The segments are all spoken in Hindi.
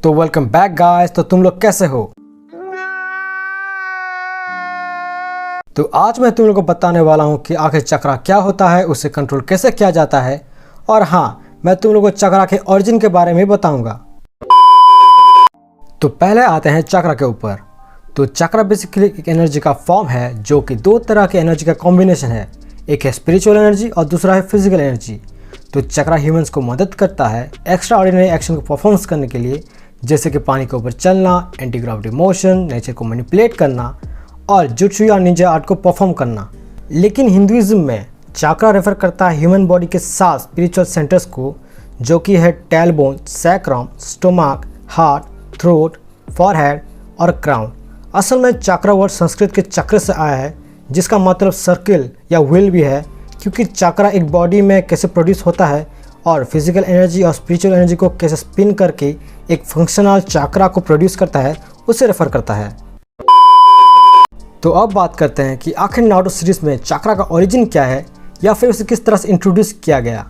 तो वेलकम बैक गाइस। तो तुम लोग कैसे हो? तो आज मैं तुम लोगों को बताने वाला हूं कि आखिर चक्रा क्या होता है, उसे कंट्रोल कैसे किया जाता है, और हाँ, मैं तुम लोगों को चक्रा के ओरिजिन के बारे में बताऊंगा। तो पहले आते हैं चक्रा के ऊपर। तो चक्रा बेसिकली एक एनर्जी का फॉर्म है जो कि दो तरह के एनर्जी का कॉम्बिनेशन है। एक है स्पिरिचुअल एनर्जी और दूसरा है फिजिकल एनर्जी। तो चक्रा ह्यूमंस को मदद करता है एक्स्ट्रा ऑर्डिनरी एक्शन को परफॉर्मेंस करने के लिए, जैसे कि पानी के ऊपर चलना, एंटी ग्रेविटी मोशन, नेचर को मैनिपुलेट करना और जुत्सु या निंजा आर्ट को परफॉर्म करना। लेकिन हिंदुइज्म में चक्रा रेफर करता है ह्यूमन बॉडी के 7 स्पिरिचुअल सेंटर्स को, जो कि है tailbone, sacrum, stomach, heart, throat, forehead और क्राउन। असल में चक्रा वर्ड संस्कृत के चक्र से आया है, जिसका मतलब सर्किल या व्हील भी है, क्योंकि चक्रा एक बॉडी में कैसे प्रोड्यूस होता है और फिजिकल एनर्जी और स्पिरिचुअल एनर्जी को कैसे स्पिन करके एक फंक्शनल चक्रा को प्रोड्यूस करता है, उसे रेफर करता है। तो अब बात करते हैं कि आखिर नारुतो सीरीज में चक्रा का ओरिजिन क्या है या फिर उसे किस तरह से इंट्रोड्यूस किया गया।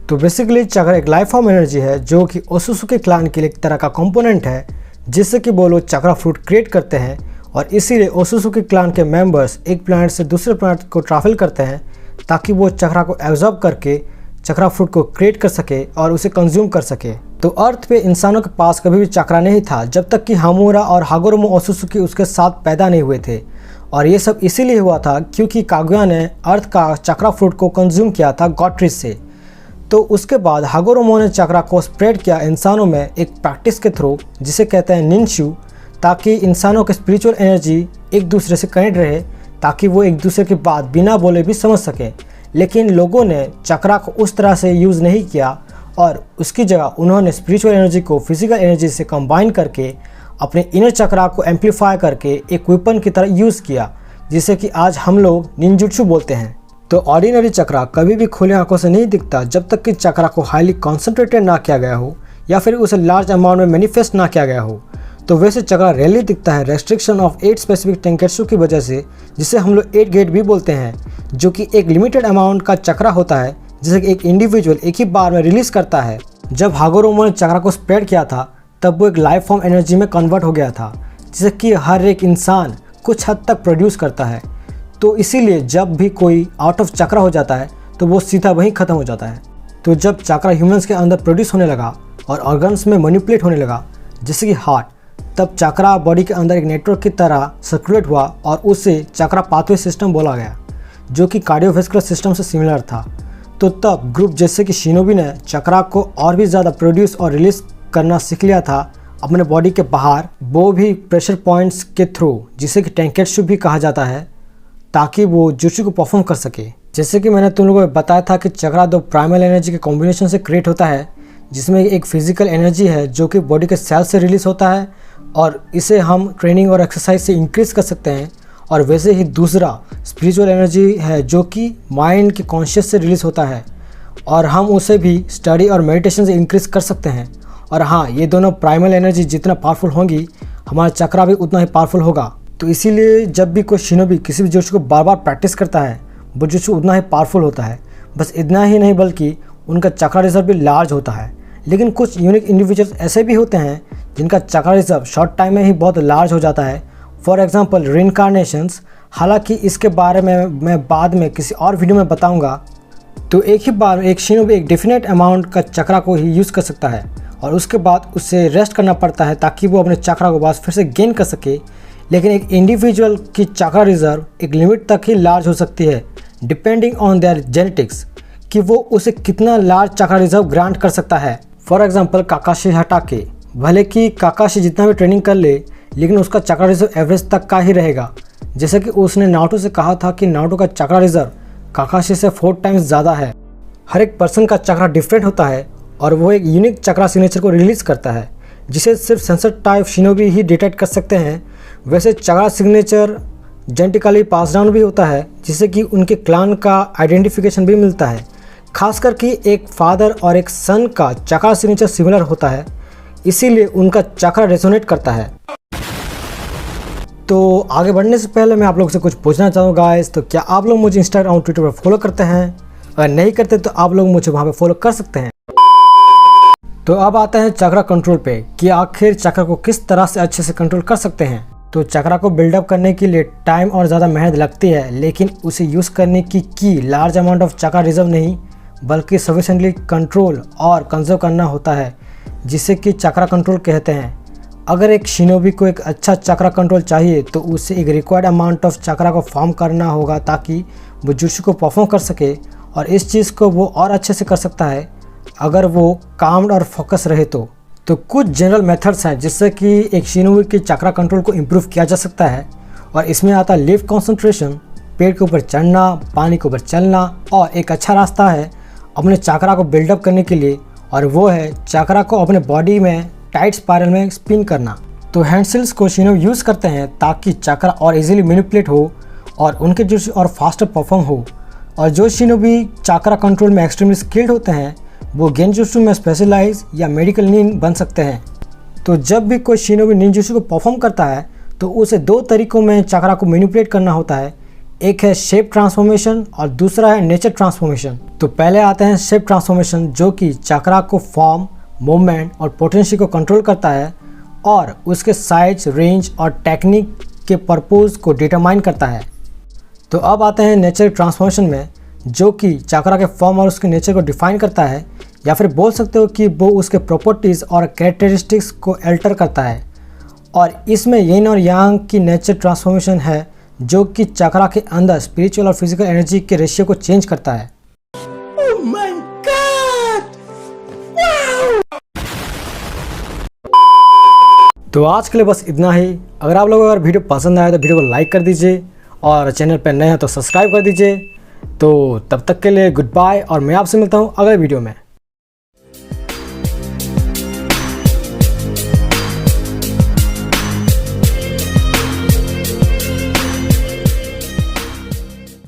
तो बेसिकली चक्रा एक लाइफ फॉर्म एनर्जी है जो कि ओसुसुके क्लान के लिए एक तरह का कंपोनेंट है, जिससे कि वो लोग चक्रा फ्रूट क्रिएट करते हैं, और इसीलिए ओसुसुके क्लान के मेंबर्स एक प्लैनेट से दूसरे प्लैनेट को ट्रैवल करते हैं ताकि वो चक्रा को एब्जॉर्ब करके चक्रा फ्रूट को क्रिएट कर सके और उसे कंज्यूम कर सके। तो अर्थ पे इंसानों के पास कभी भी चक्रा नहीं था जब तक कि हामुरा और हागोरोमो ओसुसुकी उसके साथ पैदा नहीं हुए थे, और ये सब इसीलिए हुआ था क्योंकि कागुया ने अर्थ का चक्रा फ्रूट को कंज्यूम किया था गॉड ट्री से। तो उसके बाद हागोरोमो ने चक्रा को स्प्रेड किया इंसानों में एक प्रैक्टिस के थ्रू, जिसे कहते हैं निंशु, ताकि इंसानों के स्पिरिचुअल एनर्जी एक दूसरे से कनेक्ट रहे, ताकि वो एक दूसरे की बात बिना बोले भी समझ सकें। लेकिन लोगों ने चक्रा को उस तरह से यूज़ नहीं किया, और उसकी जगह उन्होंने स्पिरिचुअल एनर्जी को फिजिकल एनर्जी से कंबाइन करके अपने इनर चक्रा को एम्पलीफाई करके एक वेपन की तरह यूज़ किया, जिसे कि आज हम लोग निंजुत्सु बोलते हैं। तो ऑर्डिनरी चक्रा कभी भी खुले आंखों से नहीं दिखता जब तक कि चक्रा को हाईली कॉन्सेंट्रेटेड ना किया गया हो या फिर उसे लार्ज अमाउंट में मैनिफेस्ट ना किया गया हो। तो वैसे चक्रा रैली दिखता है रेस्ट्रिक्शन ऑफ 8 स्पेसिफिक टेंकेट्सु की वजह से, जिसे हम लोग 8 गेट भी बोलते हैं, जो कि एक लिमिटेड अमाउंट का चक्रा होता है जिसे एक इंडिविजुअल एक ही बार में रिलीज करता है। जब हागोरोमो ने चक्रा को स्प्रेड किया था तब वो एक लाइफ फॉर्म एनर्जी में कन्वर्ट हो गया था, जिसे कि हर एक इंसान कुछ हद तक प्रोड्यूस करता है। तो इसीलिए जब भी कोई आउट ऑफ चक्रा हो जाता है तो वो सीधा वहीं ख़त्म हो जाता है। तो जब चक्रा ह्यूमंस के अंदर प्रोड्यूस होने लगा और ऑर्गन्स में मैनिपुलेट होने लगा, जैसे कि हार्ट, तब चक्रा बॉडी के अंदर एक नेटवर्क की तरह सर्कुलेट हुआ और उसे चक्रा पाथवे सिस्टम बोला गया, जो कि कार्डियोवैस्कुलर सिस्टम से सिमिलर था। तो तब ग्रुप जैसे कि शिनोबी ने चक्रा को और भी ज़्यादा प्रोड्यूस और रिलीज करना सीख लिया था अपने बॉडी के बाहर, वो भी प्रेशर पॉइंट्स के थ्रू, जिसे कि टेंकेट्सु भी कहा जाता है, ताकि वो जुत्सु को परफॉर्म कर सके। जैसे कि मैंने तुम लोगों को बताया था कि चक्रा 2 प्राइमल एनर्जी के कॉम्बिनेशन से क्रिएट होता है, जिसमें एक फिजिकल एनर्जी है जो कि बॉडी के सेल से रिलीज होता है, और इसे हम ट्रेनिंग और एक्सरसाइज से इंक्रीज कर सकते हैं। और वैसे ही दूसरा स्पिरिचुअल एनर्जी है जो कि माइंड के कॉन्शियस से रिलीज होता है, और हम उसे भी स्टडी और मेडिटेशन से इंक्रीज कर सकते हैं। और हाँ, ये दोनों प्राइमल एनर्जी जितना पावरफुल होंगी, हमारा चक्रा भी उतना ही पावरफुल होगा। तो इसीलिए जब भी कोई शिनोबी किसी भी जुत्सु को बार बार प्रैक्टिस करता है, वो जुत्सु उतना ही पावरफुल होता है। बस इतना ही नहीं बल्कि उनका चक्रा रिजर्व भी लार्ज होता है। लेकिन कुछ यूनिक इंडिविजुअल्स ऐसे भी होते हैं जिनका चक्रा रिजर्व शॉर्ट टाइम में ही बहुत लार्ज हो जाता है। For example reincarnations. हालांकि इसके बारे में मैं बाद में किसी और वीडियो में बताऊंगा। तो एक ही बार एक शिनोबी एक डेफिनेट अमाउंट का चक्रा को ही यूज़ कर सकता है, और उसके बाद उसे रेस्ट करना पड़ता है ताकि वो अपने चक्रा को वापस फिर से गेन कर सके। लेकिन एक इंडिविजुअल की चक्रा रिजर्व एक लिमिट तक ही लार्ज हो सकती है, डिपेंडिंग ऑन देयर जेनेटिक्स, कि वो उसे कितना लार्ज चक्रा रिजर्व ग्रांट कर सकता है। फॉर एग्जांपल काकाशी हटाके, भले कि काकाशी जितना भी ट्रेनिंग कर ले, लेकिन उसका चक्रा रिजर्व एवरेज तक का ही रहेगा। जैसे कि उसने नारुतो से कहा था कि नारुतो का चक्रा रिजर्व काकाशी से 4 टाइम्स ज़्यादा है। हर एक पर्सन का चक्रा डिफरेंट होता है, और वो एक यूनिक चक्रा सिग्नेचर को रिलीज़ करता है, जिसे सिर्फ सेंसर टाइप शिनोबी ही डिटेक्ट कर सकते हैं। वैसे चक्रा सिग्नेचर जेनेटिकली पास डाउन भी होता है, जिससे कि उनके क्लान का आइडेंटिफिकेशन भी मिलता है। खासकर कि एक फादर और एक सन का चक्रा सिग्नेचर सिमिलर होता है, इसीलिए उनका चक्रा रेजोनेट करता है। तो आगे बढ़ने से पहले मैं आप लोगों से कुछ पूछना चाहूँगा गाइस, तो क्या आप लोग मुझे इंस्टाग्राम और ट्विटर पर फॉलो करते हैं? अगर नहीं करते तो आप लोग मुझे वहाँ पर फॉलो कर सकते हैं। तो अब आते हैं चक्रा कंट्रोल पे कि आखिर चक्रा को किस तरह से अच्छे से कंट्रोल कर सकते हैं। तो चक्रा को बिल्डअप करने के लिए टाइम और ज़्यादा मेहनत लगती है, लेकिन उसे यूज़ करने की large amount of chakra reserve नहीं बल्कि सफिशेंटली कंट्रोल और कंजर्व करना होता है, जिसे कि चक्रा कंट्रोल कहते हैं। अगर एक शिनोबी को एक अच्छा चक्रा कंट्रोल चाहिए तो उसे एक रिक्वायर्ड अमाउंट ऑफ चक्रा को फॉर्म करना होगा ताकि वो जुत्सु को परफॉर्म कर सके, और इस चीज़ को वो और अच्छे से कर सकता है अगर वो काम्ड और फोकस रहे तो कुछ जनरल मेथड्स हैं जिससे कि एक शिनोबी के चक्रा कंट्रोल को इम्प्रूव किया जा सकता है, और इसमें आता है लिफ्ट कंसंट्रेशन, पेड़ के ऊपर चढ़ना, पानी के ऊपर चलना, और एक अच्छा रास्ता है अपने चक्रा को बिल्डअप करने के लिए, और वो है चक्रा को अपने बॉडी में टाइट स्पाइरल में स्पिन करना। तो हैंडसेल्स को शिनोबी यूज़ करते हैं ताकि चक्रा और इजीली मैनिपुलेट हो और उनके जुत्सु और फास्टर परफॉर्म हो। और जो शिनोबी चक्रा कंट्रोल में एक्सट्रीमली स्किल्ड होते हैं वो गेंजुत्सु में स्पेशलाइज या मेडिकल निन बन सकते हैं। तो जब भी कोई शिनोबी निंजुत्सु को परफॉर्म करता है तो उसे दो तरीकों में चक्रा को मैनिपुलेट करना होता है, एक है शेप ट्रांसफॉर्मेशन और दूसरा है नेचर ट्रांसफॉर्मेशन। तो पहले आते हैं शेप ट्रांसफॉर्मेशन, जो कि चक्रा को फॉर्म, मूवमेंट और पोटेंशियल को कंट्रोल करता है और उसके साइज, रेंज और टेक्निक के पर्पस को डिटरमाइन करता है। तो अब आते हैं नेचर ट्रांसफॉर्मेशन में, जो कि चक्रा के फॉर्म और उसके नेचर को डिफाइन करता है, या फिर बोल सकते हो कि वो उसके प्रॉपर्टीज़ और कैरेक्टरिस्टिक्स को अल्टर करता है। और इसमें यिन और यांग की नेचर ट्रांसफॉर्मेशन है जो कि चक्रा के अंदर स्पिरिचुअल और फिजिकल एनर्जी के रेशियो को चेंज करता है। Oh my God! Wow! तो आज के लिए बस इतना ही। अगर आप लोगों को अगर वीडियो पसंद आया तो वीडियो को लाइक कर दीजिए, और चैनल पर नए हैं तो सब्सक्राइब कर दीजिए। तो तब तक के लिए गुड बाय, और मैं आपसे मिलता हूँ अगले वीडियो में।